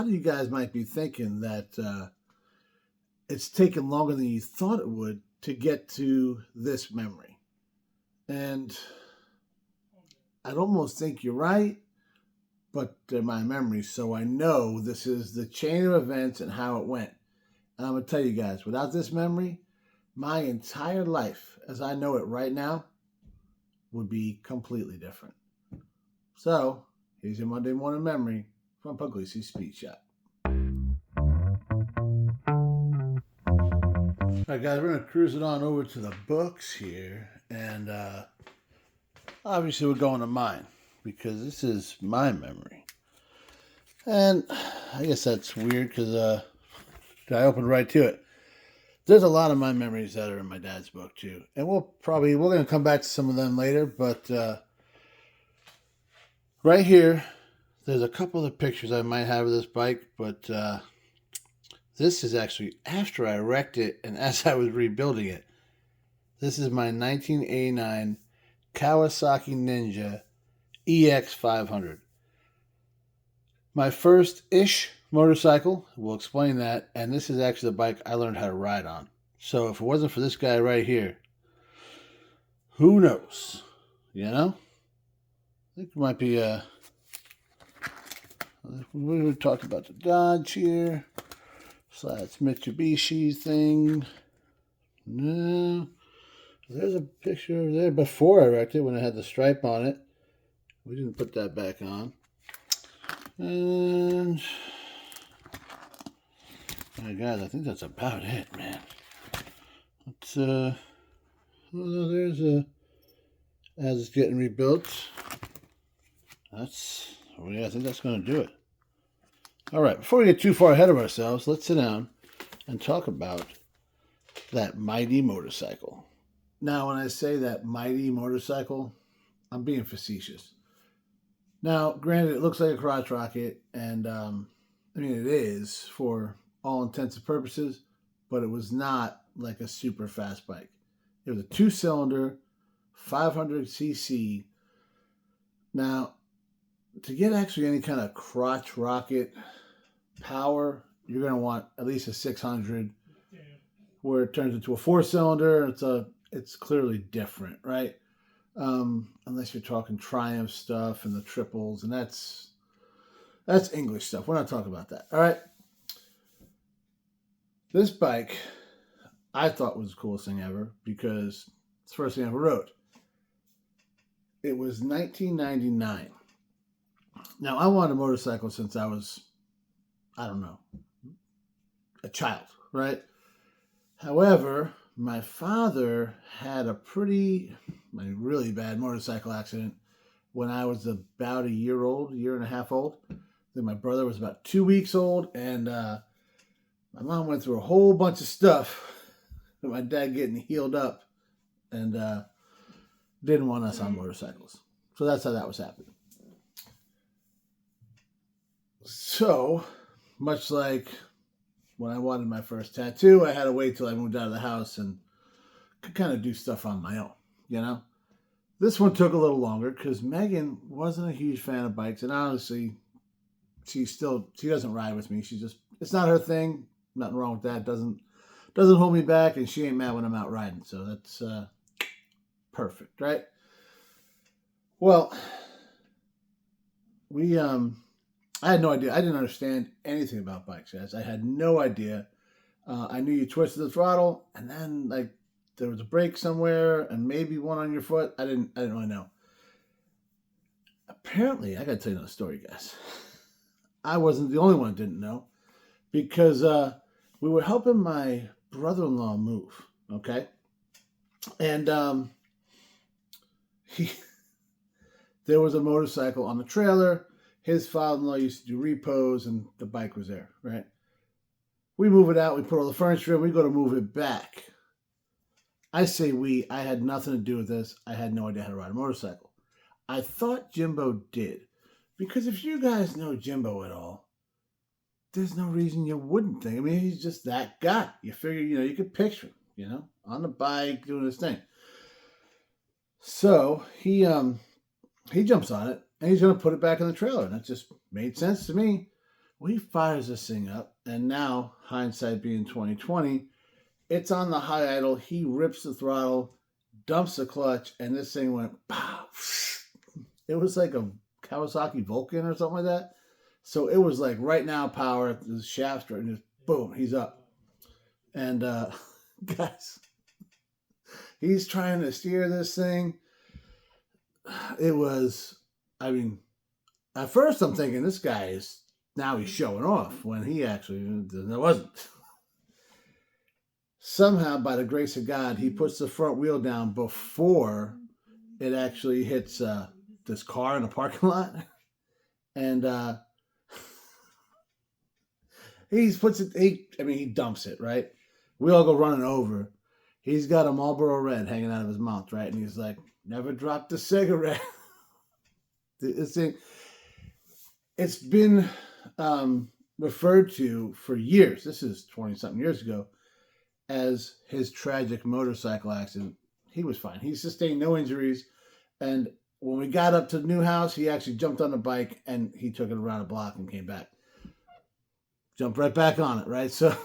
lot of you guys might be thinking that it's taken longer than you thought it would to get to this memory. And I'd almost think you're right, but they're my memories, so I know this is the chain of events and how it went. And I'm going to tell you guys, without this memory, my entire life, as I know it right now, would be completely different. So, here's your Monday morning memory from Pugliese Speed Shop. Alright guys, we're going to cruise it on over to the books here, and obviously we're going to mine, because this is my memory. And I guess that's weird, because I opened right to it. There's a lot of my memories that are in my dad's book too, and we're going to come back to some of them later, but right here, there's a couple of pictures I might have of this bike, but this is actually after I wrecked it and as I was rebuilding it. This is my 1989 Kawasaki Ninja EX 500. My first-ish motorcycle, we'll explain that, and this is actually the bike I learned how to ride on. So if it wasn't for this guy right here, who knows, you know? I think it might be we were talking about the Dodge here. So that's Mitsubishi thing. No. There's a picture there before I wrecked it when it had the stripe on it. We didn't put that back on. And my God, I think that's about it, man. Let's oh no, there's as it's getting rebuilt. I think that's gonna do it. Alright, before we get too far ahead of ourselves, let's sit down and talk about that mighty motorcycle. Now, when I say that mighty motorcycle, I'm being facetious. Now, granted, it looks like a crotch rocket, and I mean, it is for all intents and purposes, but it was not like a super fast bike. It was a 2-cylinder, 500cc. Now, to get actually any kind of crotch rocket power, you're going to want at least a 600, where it turns into a 4-cylinder. It's clearly different, right? Unless you're talking Triumph stuff and the triples, and that's English stuff. We're not talking about that. All right. This bike, I thought was the coolest thing ever because it's the first thing I ever rode. It was 1999. Now, I wanted a motorcycle since I was, I don't know, a child, right? However, my father had a really bad motorcycle accident when I was about a year and a half old. Then my brother was about 2 weeks old, and my mom went through a whole bunch of stuff with my dad getting healed up and didn't want us on motorcycles. So that's how that was happening. So, much like when I wanted my first tattoo, I had to wait till I moved out of the house and could kind of do stuff on my own, you know? This one took a little longer because Megan wasn't a huge fan of bikes, and honestly, she doesn't ride with me. It's not her thing. Nothing wrong with that. Doesn't hold me back, and she ain't mad when I'm out riding. So that's perfect, right? Well, I had no idea. I didn't understand anything about bikes, guys. I had no idea. I knew you twisted the throttle, and then like there was a brake somewhere, and maybe one on your foot. I didn't really know. Apparently, I got to tell you another story, guys. I wasn't the only one that didn't know, because we were helping my brother-in-law move, okay? And there was a motorcycle on the trailer. His father-in-law used to do repos, and the bike was there, right? We move it out. We put all the furniture in. We go to move it back. I say I had nothing to do with this. I had no idea how to ride a motorcycle. I thought Jimbo did. Because if you guys know Jimbo at all, there's no reason you wouldn't think. I mean, he's just that guy. You figure, you could picture him, on the bike doing his thing. So he jumps on it, and he's going to put it back in the trailer. And that just made sense to me. Well, he fires this thing up, and now, hindsight being 2020, it's on the high idle. He rips the throttle, dumps the clutch, and this thing went pow. It was like a Kawasaki Vulcan or something like that. So it was like right now power, the shaft, and just boom, he's up. And guys, he's trying to steer this thing. It was, I mean, at first I'm thinking this guy is, now he's showing off when he actually, there wasn't. Somehow, by the grace of God, he puts the front wheel down before it actually hits this car in the parking lot. And he puts it, he dumps it, right? We all go running over. He's got a Marlboro Red hanging out of his mouth, right? And he's like, never dropped a cigarette. This thing, it's been referred to for years. This is 20-something years ago as his tragic motorcycle accident. He was fine. He sustained no injuries. And when we got up to the new house, he actually jumped on the bike and he took it around a block and came back. Jumped right back on it, right? So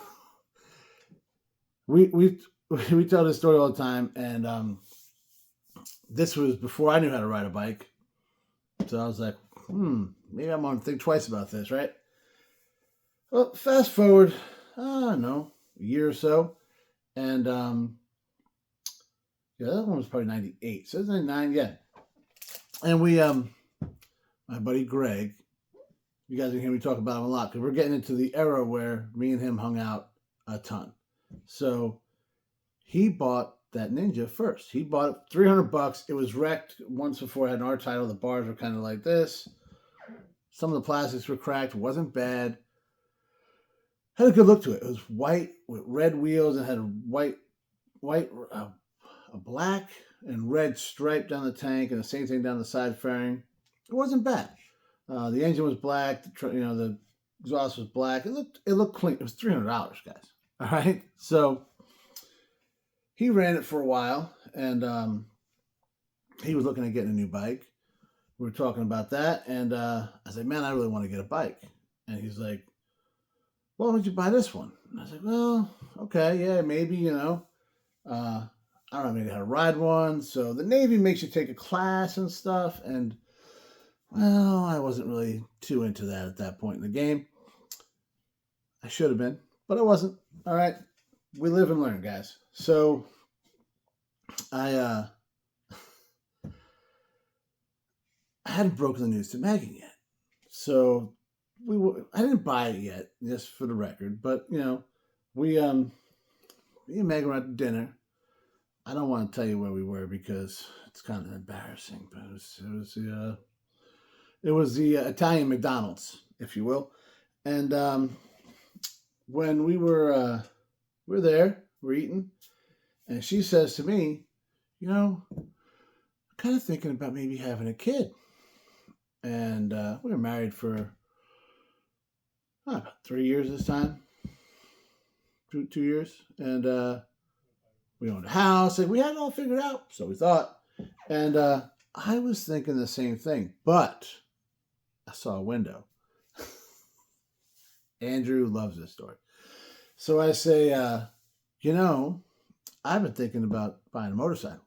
we tell this story all the time, and this was before I knew how to ride a bike. So I was like, maybe I'm going to think twice about this, right? Well, fast forward, I don't know, a year or so, and yeah, that one was probably 98. So it's 99, yeah. And we, my buddy Greg, you guys can hear me talk about him a lot because we're getting into the era where me and him hung out a ton. So he bought that Ninja first. He bought it $300. It was wrecked once before. It had an R title. The bars were kind of like this. Some of the plastics were cracked. It wasn't bad. Had a good look to it. It was white with red wheels and had a black and red stripe down the tank and the same thing down the side fairing. It wasn't bad. The engine was black. The exhaust was black. It looked clean. It was $300, guys. All right. So he ran it for a while, and he was looking at getting a new bike. We were talking about that, and I said, "Man, I really want to get a bike." And he's like, "Well, why don't you buy this one?" And I was like, "Well, okay, yeah, maybe, I don't know, maybe how to ride one." So the Navy makes you take a class and stuff, and well, I wasn't really too into that at that point in the game. I should have been, but I wasn't. All right, we live and learn, guys. So I hadn't broken the news to Megan yet, so I didn't buy it yet, just for the record. But me and Megan were at dinner. I don't want to tell you where we were because it's kind of embarrassing, but it was the Italian McDonald's, if you will. And when we were there, we're eating, and she says to me, I'm kind of thinking about maybe having a kid. And we were married for about 3 years this time, 2 years, and we owned a house, and we had it all figured out, so we thought. And I was thinking the same thing, but I saw a window. Andrew loves this story. So I say, I've been thinking about buying a motorcycle.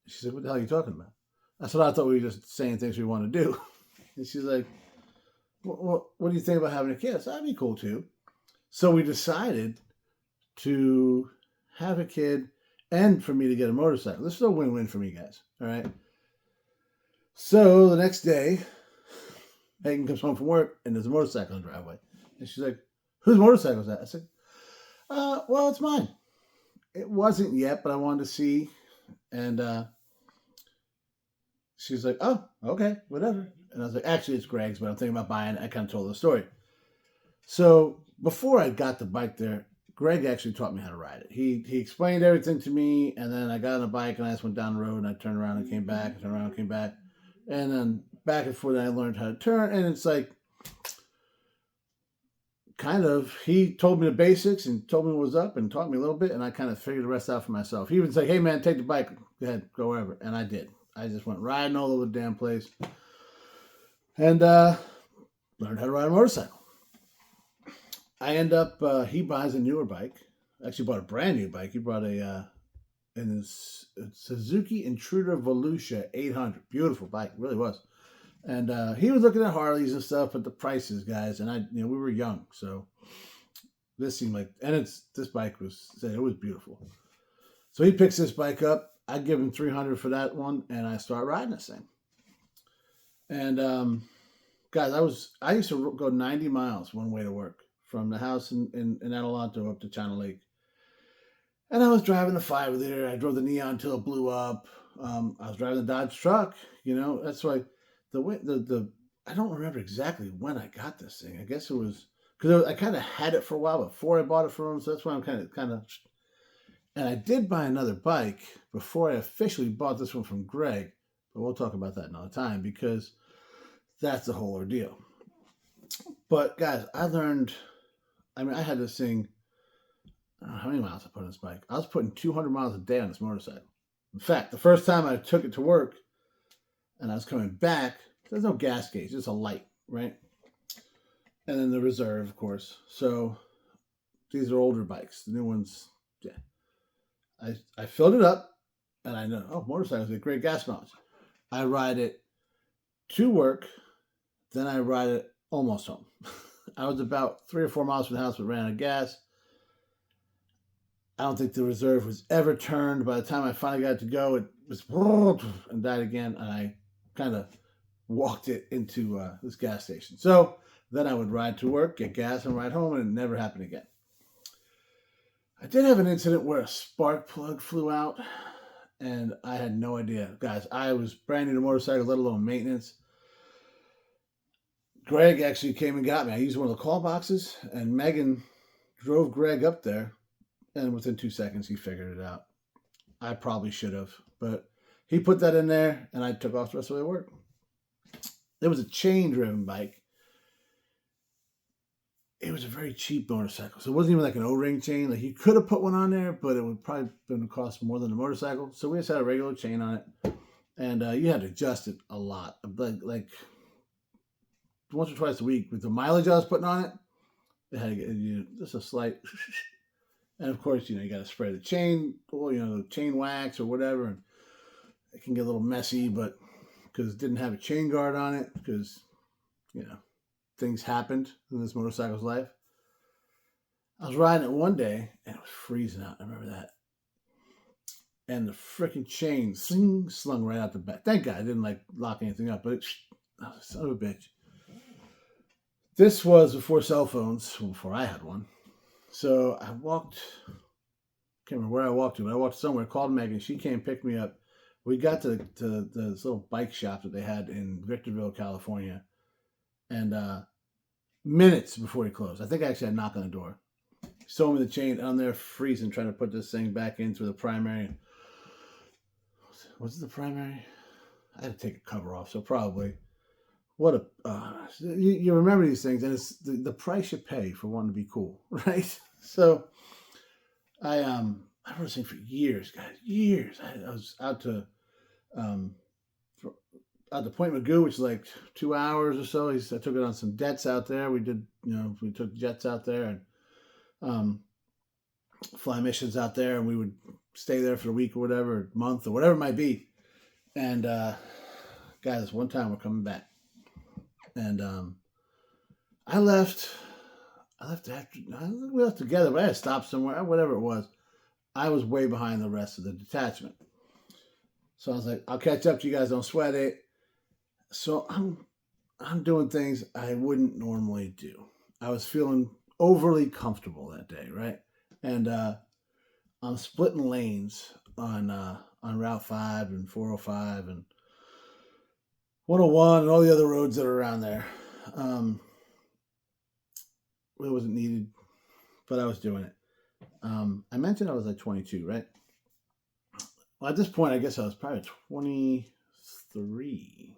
She said, "What the hell are you talking about?" That's what I thought. We were just saying things we want to do. And she's like, what do you think about having a kid? I said, "That'd be cool too." So we decided to have a kid and for me to get a motorcycle. This is a win-win for me, guys. All right. So the next day, Megan comes home from work and there's a motorcycle in the driveway. And she's like, "Whose motorcycle is that?" I said, "Well, it's mine." It wasn't yet, but I wanted to see. And she's like, "Oh, okay, whatever." And I was like, "Actually, it's Greg's, but I'm thinking about buying it." I kind of told the story. So before I got the bike there, Greg actually taught me how to ride it. He explained everything to me, and then I got on a bike and I just went down the road and I turned around and came back, and turned around and came back. And then back and forth, I learned how to turn, and it's like, kind of, he told me the basics and told me what was up and taught me a little bit, and I kind of figured the rest out for myself. He would say, "Hey man, take the bike, go ahead, go wherever." And I did. I just went riding all over the damn place and learned how to ride a motorcycle. I end up, he buys a newer bike. Actually, bought a brand new bike. He bought a Suzuki Intruder Volusia 800. Beautiful bike, really was. And he was looking at Harleys and stuff, but the prices, guys, and we were young, so this seemed like, and this bike it was beautiful. So he picks this bike up. I give him 300 for that one, and I start riding this thing. And guys, I used to go 90 miles one way to work from the house in Adelanto up to Channel Lake. And I was driving the 5-liter. I drove the Neon until it blew up. I was driving the Dodge truck. That's why the I don't remember exactly when I got this thing. I guess it was because I kind of had it for a while before I bought it from him. So that's why I'm kind of. And I did buy another bike before I officially bought this one from Greg. But we'll talk about that another time because that's the whole ordeal. But guys, I learned. I had this thing. I don't know how many miles I put on this bike. I was putting 200 miles a day on this motorcycle. In fact, the first time I took it to work and I was coming back, there's no gas gauge, just a light, right? And then the reserve, of course. So these are older bikes. The new ones, yeah. I filled it up and I know, motorcycles get great gas mileage. I ride it to work, then I ride it almost home. I was about 3 or 4 miles from the house, but ran out of gas. I don't think the reserve was ever turned. By the time I finally got it to go, it was and died again. And I kind of walked it into this gas station. So then I would ride to work, get gas, and ride home, and it never happened again. I did have an incident where a spark plug flew out, and I had no idea. Guys, I was brand new to motorcycles, let alone maintenance. Greg actually came and got me. I used one of the call boxes, and Megan drove Greg up there. And within 2 seconds, he figured it out. I probably should have, but he put that in there, and I took off the rest of the way to work. It was a chain-driven bike. It was a very cheap motorcycle, so it wasn't even like an O-ring chain. Like you could have put one on there, but it would probably been cost more than the motorcycle. So we just had a regular chain on it, and you had to adjust it a lot, like once or twice a week. With the mileage I was putting on it, it had to get just a slight. And of course, you got to spray the chain, or the chain wax or whatever, and it can get a little messy. But because it didn't have a chain guard on it, because things happened in this motorcycle's life. I was riding it one day and it was freezing out. I remember that, and the freaking chain slung right out the back. Thank God I didn't lock anything up, but son of a bitch. This was before cell phones, before I had one. So I walked, can't remember where I walked to, but I walked somewhere, called Megan. She came and picked me up. We got to this little bike shop that they had in Victorville, California. And minutes before he closed, I think I actually had a knock on the door. He sold me the chain, and I'm there freezing, trying to put this thing back into the primary. Was it the primary? I had to take a cover off, so probably. You remember these things, and it's the price you pay for wanting to be cool, right? So I remember this thing for years, guys, years. I was out to Point Magoo, which is like 2 hours or so. I took it on some debts out there. We took jets out there and fly missions out there, and we would stay there for a week or whatever, month or whatever it might be. And guys, one time we're coming back. And I left after we left together, but I had to stop somewhere, whatever it was. I was way behind the rest of the detachment. So I was like, I'll catch up to you guys, don't sweat it. So I'm doing things I wouldn't normally do. I was feeling overly comfortable that day, right? And I'm splitting lanes on Route 5 and 405 and 101 and all the other roads that are around there. It wasn't needed, but I was doing it. I mentioned I was like 22, right? Well, at this point, I guess I was probably 23.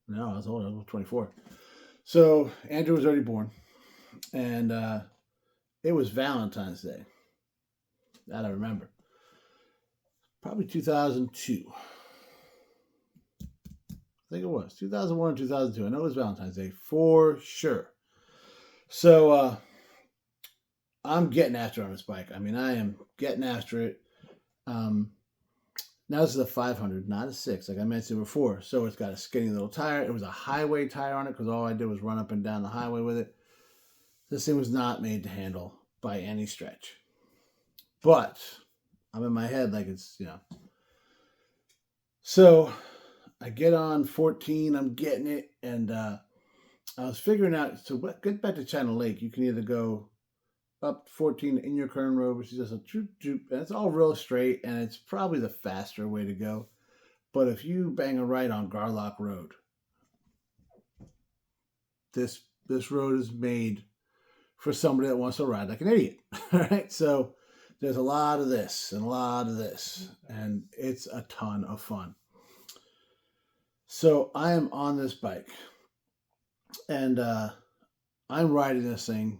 No, I was older. I was 24. So Andrew was already born, and it was Valentine's Day. That I remember. Probably 2002. I think it was 2001 or 2002. I know it was Valentine's Day for sure. So I'm getting after it on this bike. I mean, I am getting after it. Um, Now this is a 500, not a 6, like I mentioned before. So it's got a skinny little tire. It was a highway tire on it because all I did was run up and down the highway with it. This thing was not made to handle by any stretch. But I'm in my head like it's, you know. So I get on 14, I'm getting it, and I was figuring out, so get back to China Lake, you can either go up 14 in your current road, which is just a troop, and it's all real straight, and it's probably the faster way to go. But if you bang a right on Garlock Road, this road is made for somebody that wants to ride like an idiot. All right, so there's a lot of this and a lot of this, and it's a ton of fun. So I am on this bike, and I'm riding this thing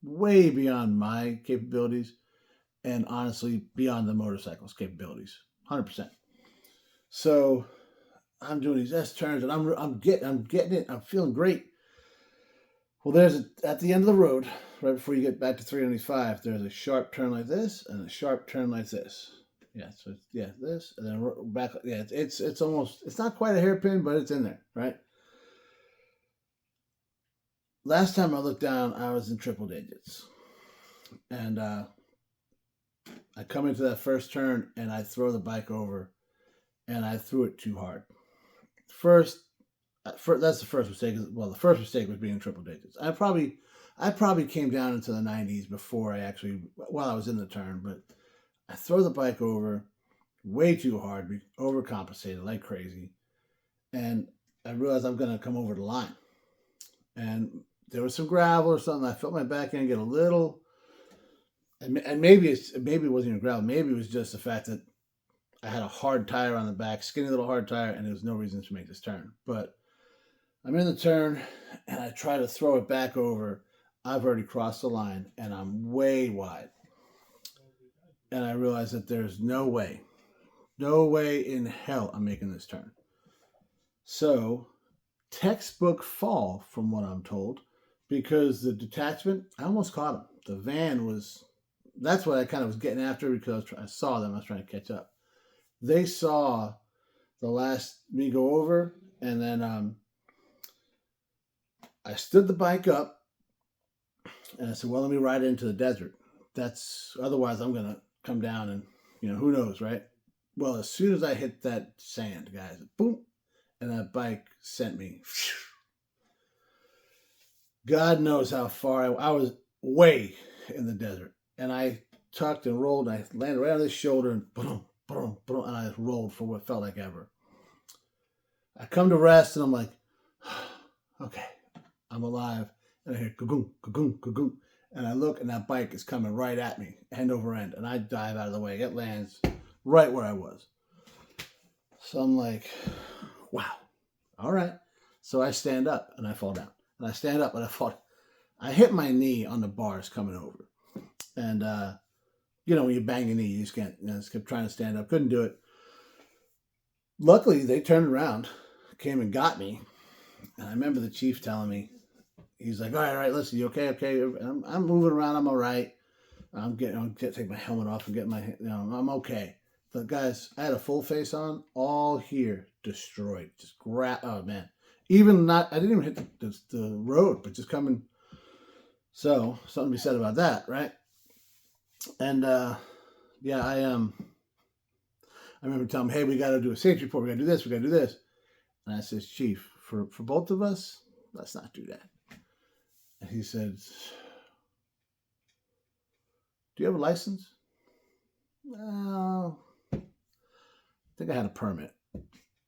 way beyond my capabilities, and honestly beyond the motorcycle's capabilities, 100%. So I'm doing these S turns, and I'm getting it. I'm feeling great. Well, at the end of the road, right before you get back to 395, there's a sharp turn like this and a sharp turn like this. Yeah, so yeah, this and then back. Yeah, it's almost, it's not quite a hairpin, but it's in there, right? Last time I looked down, I was in triple digits, and I come into that first turn and I throw the bike over, and I threw it too hard. First, that's the first mistake. Well, the first mistake was being in triple digits. I probably came down into the 90s before I actually, while I was in the turn, but I throw the bike over way too hard, overcompensated like crazy, and I realized I'm going to come over the line. And there was some gravel or something. I felt my back end get a little, and maybe it wasn't even gravel. Maybe it was just the fact that I had a hard tire on the back, skinny little hard tire, and there was no reason to make this turn. But I'm in the turn, and I try to throw it back over. I've already crossed the line, and I'm way wide. And I realize that there's no way in hell I'm making this turn. So, textbook fall, from what I'm told, because the detachment, I almost caught them. The van was, that's what I kind of was getting after, because I saw them. I was trying to catch up. They saw the last me go over, and then I stood the bike up, and I said, well, let me ride into the desert. Otherwise I'm going to come down and, who knows, right? Well, as soon as I hit that sand, guys, boom, and that bike sent me. God knows how far I was way in the desert. And I tucked and rolled, and I landed right on his shoulder, and boom, boom, boom, and I rolled for what felt like ever. I come to rest, and I'm like, okay, I'm alive. And I hear kagoom, kagoom, kagoom. And I look, and that bike is coming right at me, end over end. And I dive out of the way. It lands right where I was. So I'm like, wow, all right. So I stand up, and I fall down. And I stand up, and I fall. I hit my knee on the bars coming over. And, when you bang your knee, you just can't, just kept trying to stand up. Couldn't do it. Luckily, they turned around, came and got me. And I remember the chief telling me, he's like, all right, listen, you okay? Okay. I'm moving around. I'm all right. I'm going to take my helmet off and get I'm okay. But guys, I had a full face on, all here, destroyed. Just oh man. I didn't even hit the road, but just coming. So, something to be said about that, right? And, yeah, I remember telling him, hey, we got to do a safety report. We got to do this. We got to do this. And I says, Chief, for both of us, let's not do that. And he said, do you have a license? Well, I think I had a permit.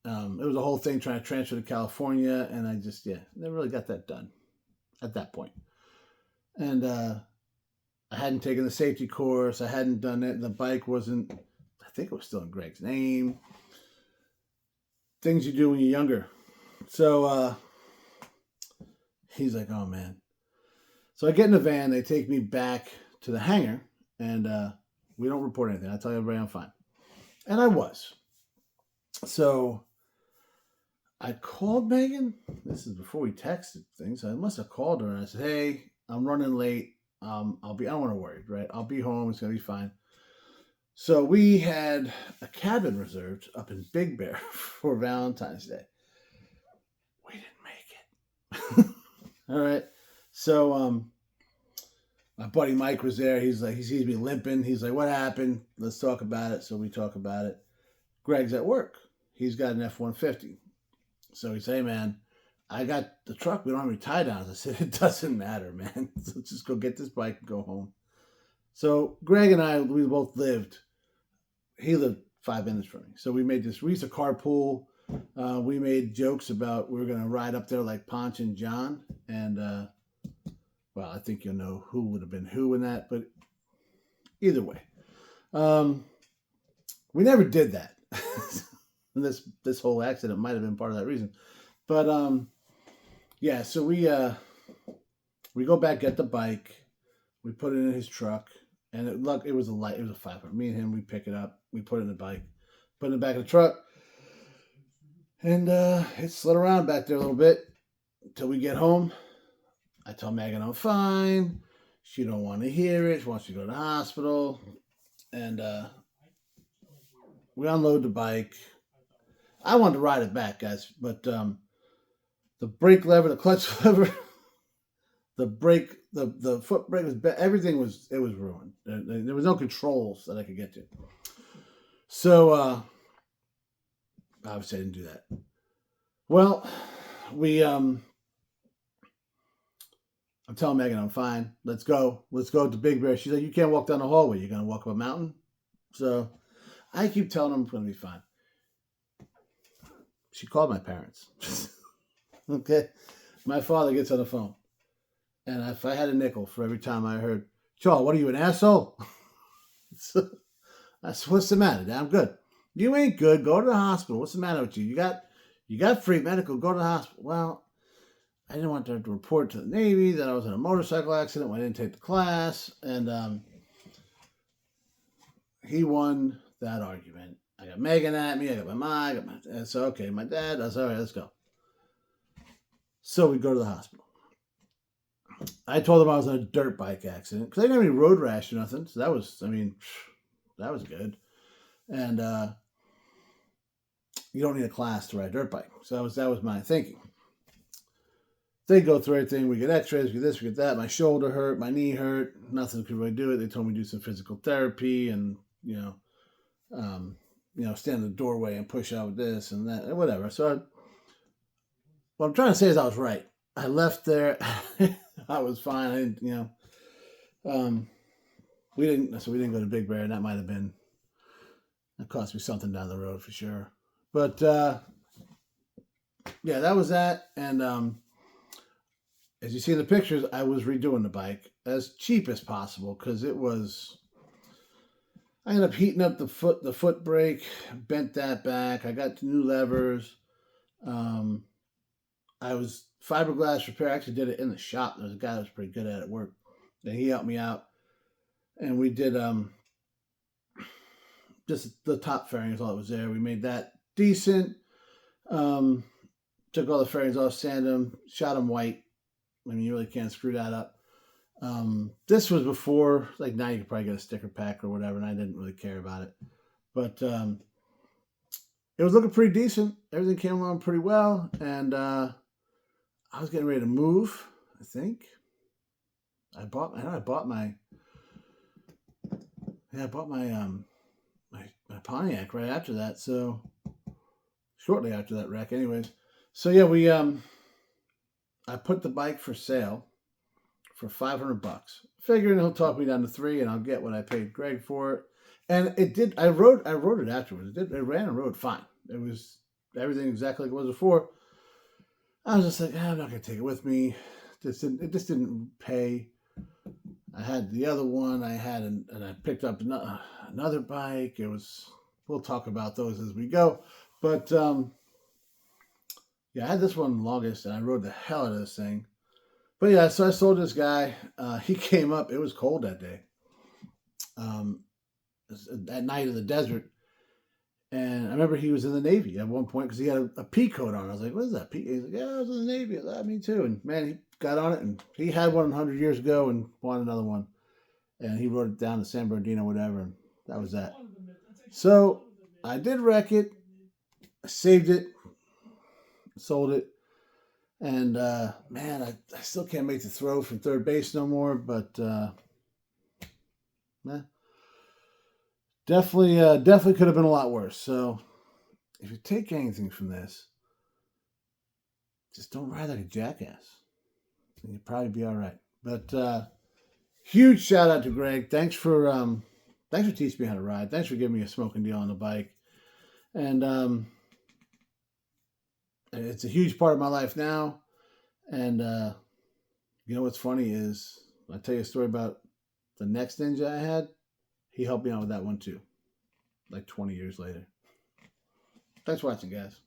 It was a whole thing trying to transfer to California, and I just, never really got that done at that point. And I hadn't taken the safety course. I hadn't done it. The bike wasn't, I think it was still in Greg's name. Things you do when you're younger. So he's like, oh, man. So I get in the van. They take me back to the hangar, and we don't report anything. I tell everybody I'm fine. And I was. So I called Megan. This is before we texted things. I must have called her, and I said, hey, I'm running late. I don't want to worry, right? I'll be home. It's gonna be fine. So we had a cabin reserved up in Big Bear for Valentine's Day. We didn't make it. All right. So my buddy Mike was there. He's like, he sees me limping. He's like, "What happened? Let's talk about it." So we talk about it. Greg's at work. He's got an F-150. So he said, "Hey man, I got the truck. We don't have any tie downs." I said, "It doesn't matter, man. So just go get this bike and go home." So Greg and I, we both lived. He lived 5 minutes from me. So we made this. We used to carpool. We made jokes about we were going to ride up there like Ponch and John. And, well, I think you'll know who would have been who in that. But either way, we never did that. And this whole accident might have been part of that reason. But, yeah, so we go back, get the bike. We put it in his truck. And it was a light. It was a 500. Me and him, we pick it up. We put it in the bike. Put it in the back of the truck. And it slid around back there a little bit until we get home. I tell Megan I'm fine. She don't want to hear it. She wants to go to the hospital. And we unload the bike. I wanted to ride it back, guys. But the brake lever, the clutch lever, the brake, the foot brake was everything was ruined. There was no controls that I could get to. So obviously I didn't do that. Well, I'm telling Megan I'm fine. Let's go to Big Bear. She's like, "You can't walk down the hallway. You're gonna walk up a mountain." So I keep telling them I'm gonna be fine. She called my parents. Okay, my father gets on the phone. And if I had a nickel for every time I heard, "Joel, what are you, an asshole?" So I said, "What's the matter, Dad? I'm good." "You ain't good. Go to the hospital. What's the matter with you? You got free medical. Go to the hospital." Well, I didn't want to report to the Navy that I was in a motorcycle accident when I didn't take the class. And he won that argument. I got Megan at me. I got my mom. And so, okay, my dad. I said, "All right, let's go." So we go to the hospital. I told them I was in a dirt bike accident because I didn't have any road rash or nothing. So that was good. And you don't need a class to ride a dirt bike. So that was my thinking. They go through everything. We get x-rays, we get this, we get that. My shoulder hurt, my knee hurt. Nothing could really do it. They told me to do some physical therapy and, stand in the doorway and push out this and that, and whatever. So what I'm trying to say is I was right. I left there. I was fine. I didn't, we didn't go to Big Bear, and that cost me something down the road for sure. But yeah, that was that. And as you see in the pictures, I was redoing the bike as cheap as possible because I ended up heating up the foot brake, bent that back. I got new levers. I was fiberglass repair. I actually did it in the shop. There was a guy that was pretty good at it at work. And he helped me out. And we did just the top fairing is all that was there. We made that decent. Took all the fairings off, sanded them, shot them white. I mean, you really can't screw that up. This was before, like now you could probably get a sticker pack or whatever, and I didn't really care about it. But it was looking pretty decent. Everything came along pretty well, and I was getting ready to move. I think I bought my Pontiac right after that. So shortly after that wreck, anyways. So yeah, I put the bike for sale for $500, figuring he'll talk me down to $300, and I'll get what I paid Greg for it. And it did. I rode it afterwards. It ran and rode fine. It was everything exactly like it was before. I was just like, I'm not gonna take it with me. It just didn't pay. I had the other one. And I picked up another bike. We'll talk about those as we go. But yeah, I had this one the longest, and I rode the hell out of this thing. But yeah, so I sold this guy. He came up. It was cold that day. At night in the desert, And I remember he was in the Navy at one point because he had a P coat on. I was like, what is that? P? He's like, yeah, I was in the Navy. I was like, me too. And man, he got on it, and he had one 100 years ago and wanted another one. And he wrote it down to San Bernardino, whatever. And that was that. So I did wreck it. I saved it, sold it. And man, I still can't make the throw from third base no more. But definitely could have been a lot worse. So if you take anything from this, just don't ride like a jackass, and you'll probably be all right. But huge shout out to Greg. Thanks for teaching me how to ride. Thanks for giving me a smoking deal on the bike, and it's a huge part of my life now. And you know what's funny is I'll tell you a story about the next Ninja I had. He helped me out with that one too, like 20 years later. Thanks for watching, guys.